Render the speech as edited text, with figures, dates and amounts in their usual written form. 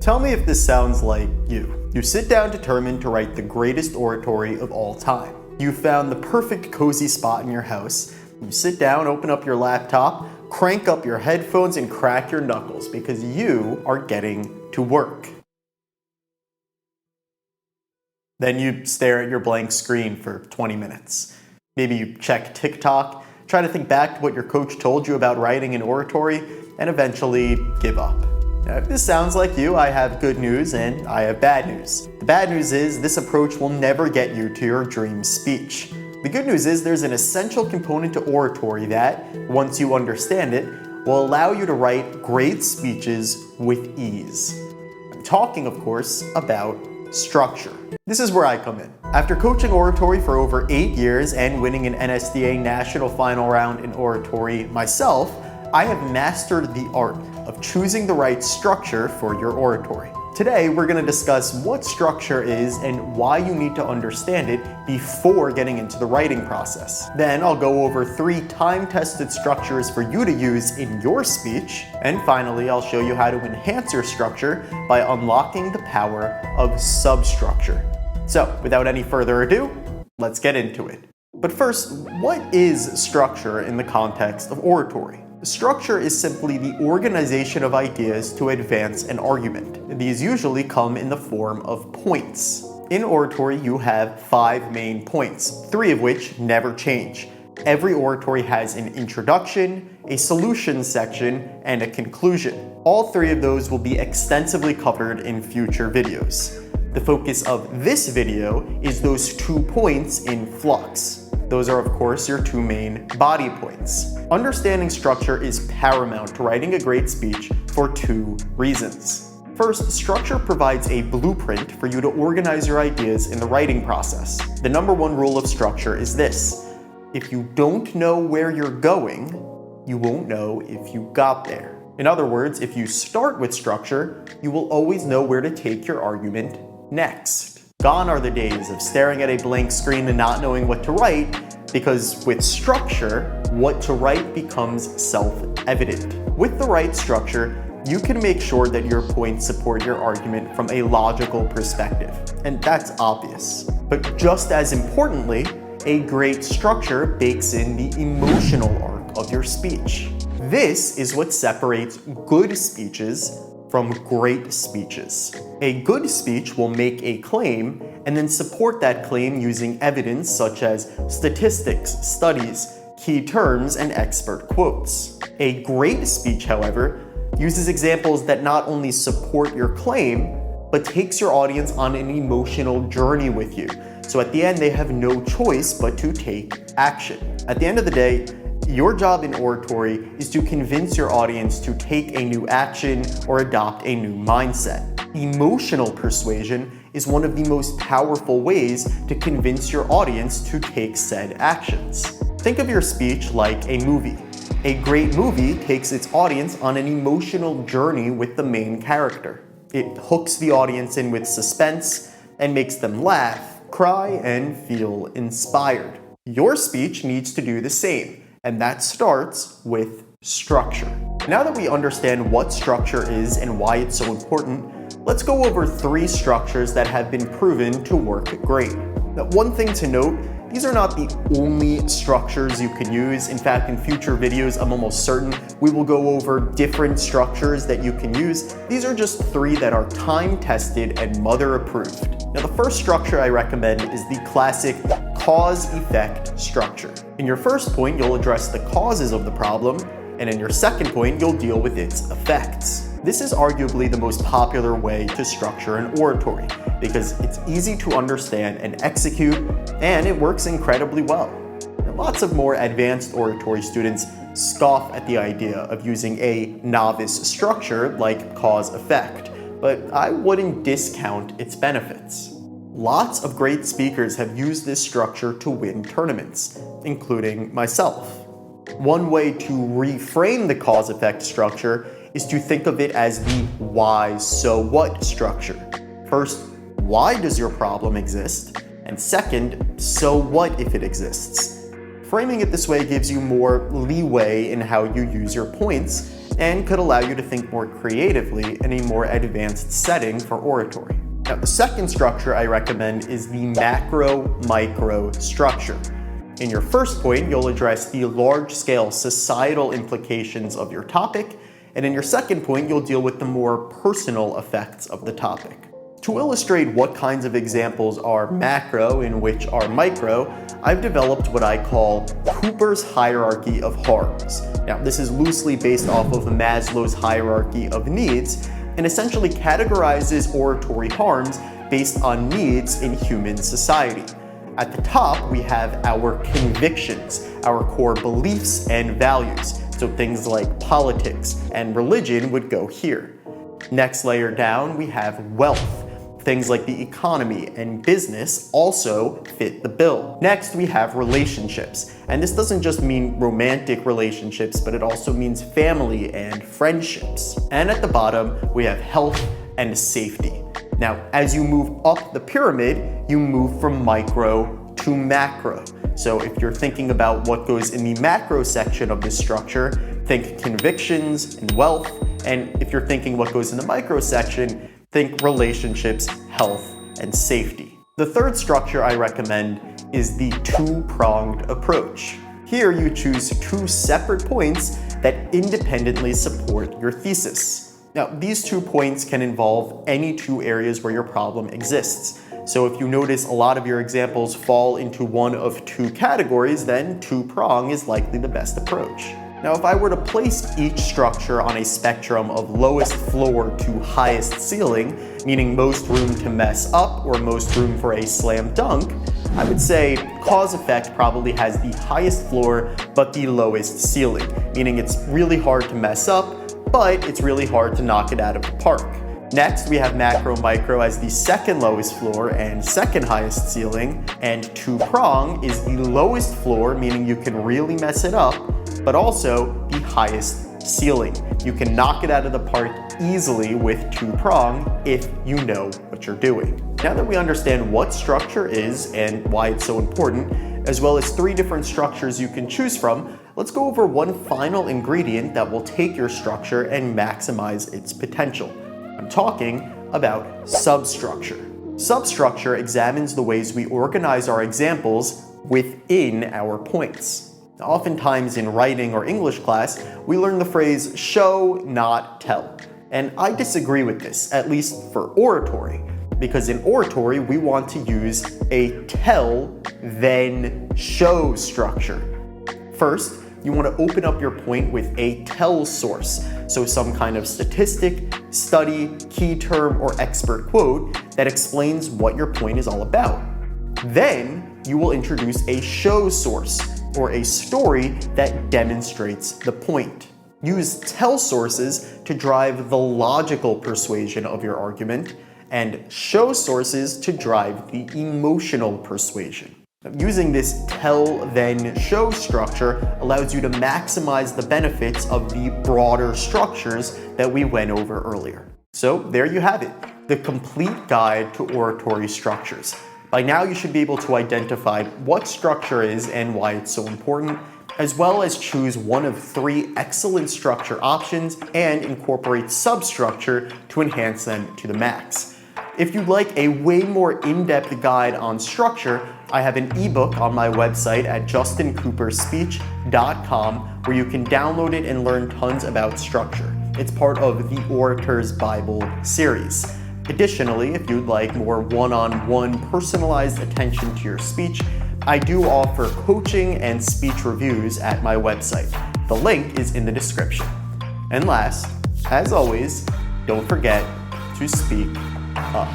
Tell me if this sounds like you. You sit down determined to write the greatest oratory of all time. You found the perfect cozy spot in your house. You sit down, open up your laptop, crank up your headphones, and crack your knuckles because you are getting to work. Then you stare at your blank screen for 20 minutes. Maybe you check TikTok, try to think back to what your coach told you about writing an oratory, and eventually give up. Now, if this sounds like you, I have good news and I have bad news. The bad news is this approach will never get you to your dream speech. The good news is there's an essential component to oratory that, once you understand it, will allow you to write great speeches with ease. I'm talking, of course, about structure. This is where I come in. After coaching oratory for over 8 years and winning an NSDA national final round in oratory myself, I have mastered the art of choosing the right structure for your oratory. Today, we're going to discuss what structure is and why you need to understand it before getting into the writing process. Then I'll go over 3 time-tested structures for you to use in your speech. And finally, I'll show you how to enhance your structure by unlocking the power of substructure. So, without any further ado, let's get into it. But first, what is structure in the context of oratory? Structure is simply the organization of ideas to advance an argument. These usually come in the form of points. In oratory, you have 5 main points, 3 of which never change. Every oratory has an introduction, a solution section, and a conclusion. All 3 of those will be extensively covered in future videos. The focus of this video is those 2 points in flux. Those are, of course, your 2 main body points. Understanding structure is paramount to writing a great speech for 2 reasons. First, structure provides a blueprint for you to organize your ideas in the writing process. The number 1 rule of structure is this: if you don't know where you're going, you won't know if you got there. In other words, if you start with structure, you will always know where to take your argument next. Gone are the days of staring at a blank screen and not knowing what to write, because with structure, what to write becomes self-evident. With the right structure, you can make sure that your points support your argument from a logical perspective, and that's obvious. But just as importantly, a great structure bakes in the emotional arc of your speech. This is what separates good speeches from great speeches. A good speech will make a claim and then support that claim using evidence such as statistics, studies, key terms, and expert quotes. A great speech, however, uses examples that not only support your claim, but takes your audience on an emotional journey with you. So at the end, they have no choice but to take action. At the end of the day, your job in oratory is to convince your audience to take a new action or adopt a new mindset. Emotional persuasion is one of the most powerful ways to convince your audience to take said actions. Think of your speech like a movie. A great movie takes its audience on an emotional journey with the main character. It hooks the audience in with suspense and makes them laugh, cry, and feel inspired. Your speech needs to do the same. And that starts with structure. Now that we understand what structure is and why it's so important, let's go over 3 structures that have been proven to work great. Now, one thing to note, these are not the only structures you can use. In fact, in future videos, I'm almost certain we will go over different structures that you can use. These are just 3 that are time-tested and mother-approved. Now, the first structure I recommend is the classic cause-effect structure. In your first point, you'll address the causes of the problem, and in your second point, you'll deal with its effects. This is arguably the most popular way to structure an oratory, because it's easy to understand and execute, and it works incredibly well. Now, lots of more advanced oratory students scoff at the idea of using a novice structure like cause-effect, but I wouldn't discount its benefits. Lots of great speakers have used this structure to win tournaments, including myself. One way to reframe the cause-effect structure is to think of it as the why so what structure. First, why does your problem exist? And second, so what if it exists? Framing it this way gives you more leeway in how you use your points and could allow you to think more creatively in a more advanced setting for oratory. Now, the second structure I recommend is the macro-micro structure. In your first point, you'll address the large-scale societal implications of your topic, and in your second point, you'll deal with the more personal effects of the topic. To illustrate what kinds of examples are macro and which are micro, I've developed what I call Cooper's hierarchy of harms. Now, this is loosely based off of Maslow's hierarchy of needs and essentially categorizes oratory harms based on needs in human society. At the top, we have our convictions, our core beliefs and values. So things like politics and religion would go here. Next layer down, we have wealth. Things like the economy and business also fit the bill. Next, we have relationships. And this doesn't just mean romantic relationships, but it also means family and friendships. And at the bottom, we have health and safety. Now, as you move up the pyramid, you move from micro to macro. So if you're thinking about what goes in the macro section of this structure, think convictions and wealth. And if you're thinking what goes in the micro section, think relationships, health, and safety. The third structure I recommend is the two-pronged approach. Here you choose two separate points that independently support your thesis. Now, these 2 points can involve any 2 areas where your problem exists. So if you notice a lot of your examples fall into one of 2 categories, then two-prong is likely the best approach. Now, if I were to place each structure on a spectrum of lowest floor to highest ceiling, meaning most room to mess up or most room for a slam dunk, I would say cause-effect probably has the highest floor but the lowest ceiling, meaning it's really hard to mess up, but it's really hard to knock it out of the park. Next, we have macro-micro as the second lowest floor and second highest ceiling, and two-prong is the lowest floor, meaning you can really mess it up, but also the highest ceiling. You can knock it out of the park easily with two-prong if you know what you're doing. Now that we understand what structure is and why it's so important, as well as 3 different structures you can choose from, let's go over one final ingredient that will take your structure and maximize its potential. I'm talking about substructure. Substructure examines the ways we organize our examples within our points. Oftentimes in writing or English class, we learn the phrase show, not tell. And I disagree with this, at least for oratory, because in oratory, we want to use a tell, then show structure. First, you want to open up your point with a tell source, so some kind of statistic, study, key term, or expert quote that explains what your point is all about. Then, you will introduce a show source, or a story that demonstrates the point. Use tell sources to drive the logical persuasion of your argument, and show sources to drive the emotional persuasion. Using this tell, then show structure allows you to maximize the benefits of the broader structures that we went over earlier. So there you have it, the complete guide to oratory structures. By now you should be able to identify what structure is and why it's so important, as well as choose one of 3 excellent structure options and incorporate substructure to enhance them to the max. If you'd like a way more in-depth guide on structure, I have an ebook on my website at justincooperspeech.com where you can download it and learn tons about structure. It's part of the Orator's Bible series. Additionally, if you'd like more one-on-one personalized attention to your speech, I do offer coaching and speech reviews at my website. The link is in the description. And last, as always, don't forget to speak up.